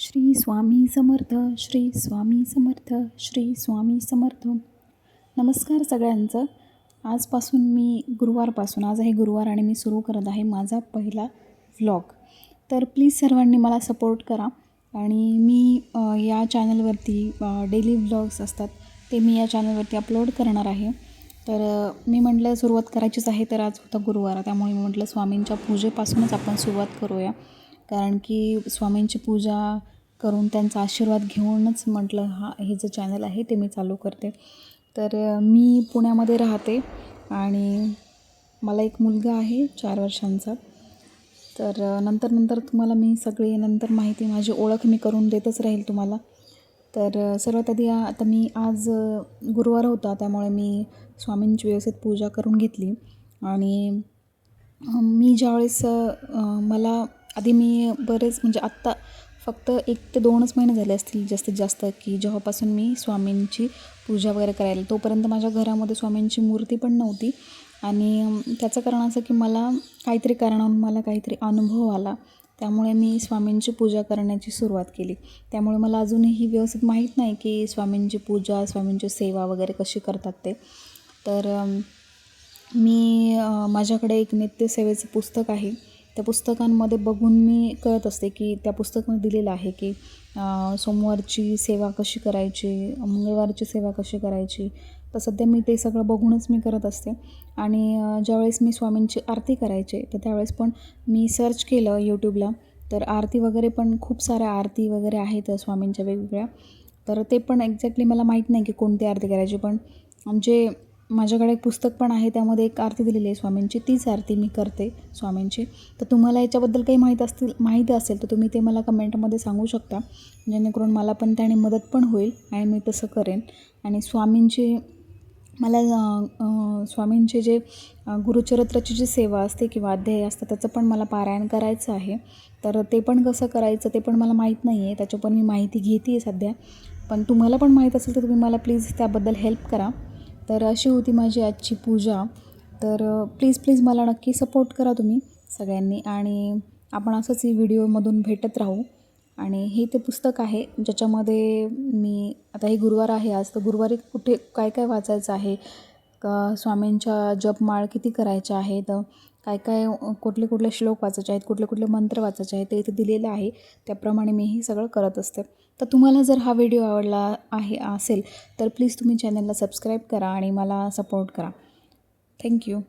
श्री स्वामी समर्थ, श्री स्वामी समर्थ, श्री स्वामी समर्थ. नमस्कार सगळ्यांचं. आजपासून आज आहे गुरुवार आणि मी सुरू करत आहे माझा पहिला व्लॉग. तर प्लीज सर्वांनी मला सपोर्ट करा. आणि मी या चॅनलवरती डेली व्लॉग्स असतात ते मी या चॅनलवरती अपलोड करणार आहे. तर मी म्हटलं सुरुवात करायचीच आहे. तर आज होता गुरुवार, त्यामुळे मी म्हटलं स्वामींच्या पूजेपासूनच आपण सुरुवात करूया. कारण की स्वामींची पूजा करून त्यांचा आशीर्वाद घेऊनच म्हटलं हे जे चॅनल आहे ते मी चालू करते. तर मी पुण्यामध्ये राहते आणि मला एक मुलगा आहे 4 वर्षांचा. तर नंतर तुम्हाला मी सगळी माहिती, माझी ओळख मी करून देतच राहील तुम्हाला. तर सर्वात आधी आता मी आज गुरुवार होता, त्यामुळे मी स्वामींची व्यवस्थित पूजा करून घेतली. आणि मी ज्यावेळेस मला आधी मी बरेच म्हणजे आत्ता फक्त 1 ते 2च महिने झाले असतील जास्तीत जास्त, की जेव्हापासून मी स्वामींची पूजा वगैरे करायला. तोपर्यंत माझ्या घरामध्ये स्वामींची मूर्ती पण नव्हती. आणि त्याचं कारण असं की मला काहीतरी अनुभव आला, त्यामुळे मी स्वामींची पूजा करण्याची सुरुवात केली. त्यामुळे मला अजूनही व्यवस्थित माहीत नाही की स्वामींची पूजा, स्वामींची सेवा वगैरे कशी करतात ते. तर मी माझ्याकडे एक नित्यसेवेचं पुस्तक आहे. त्या पुस्तकांमध्ये बघून मी करत असते की त्या पुस्तकामध्ये दिलेलं आहे की सोमवारची सेवा कशी करायची, मंगळवारची सेवा कशी करायची. तर सध्या मी ते सगळं बघूनच मी करत असते. आणि ज्यावेळेस मी स्वामींची आरती करायचे तर त्यावेळेस पण मी सर्च केलं यूट्यूबला. तर आरती वगैरे पण खूप साऱ्या आरती वगैरे आहेत स्वामींच्या वेगवेगळ्या. तर ते पण एक्झॅक्टली मला माहीत नाही की कोणती आरती करायची. पण म्हणजे माझ्याकडे एक पुस्तक पण आहे, त्यामध्ये एक आरती दिलेली आहे स्वामींची, तीच आरती मी करते स्वामींची. तर तुम्हाला याच्याबद्दल काही माहिती असेल तर तुम्ही ते मला कमेंटमध्ये सांगू शकता, जेणेकरून मला पण त्याने मदत पण होईल आणि मी तसं करेन. आणि स्वामींचे जे गुरुचरित्राची जी सेवा असते किंवा अध्याय असतं त्याचं पण मला पारायण करायचं आहे. तर ते पण कसं करायचं ते पण मला माहीत नाही आहे, त्याच्या पण मी माहिती घेते आहे सध्या. पण तुम्हाला पण माहीत असेल तर तुम्ही मला प्लीज त्याबद्दल हेल्प करा. तर अशी होती माझी आजची पूजा. तर प्लीज मला नक्की सपोर्ट करा तुम्ही सगळ्यांनी. आणि आपण असंच ही व्हिडिओमधून भेटत राहू. आणि हे ते पुस्तक आहे ज्याच्यामध्ये मी आता हे गुरुवार आहे आज, तर गुरुवारी कुठे काय काय वाचायचं आहे, का स्वामींच्या जपमाळ किती करायच्या आहेत, काय कुठले श्लोक वाचायचे आहेत, कुठले मंत्र वाचायचे आहेत, ते इथे दिलेलं आहे. त्याप्रमाणे मी हे सगळं करत असते. तर तुम्हाला जर हा व्हिडिओ आवडला असेल तर प्लीज तुम्ही चॅनलला सबस्क्राईब करा आणि मला सपोर्ट करा. थँक्यू.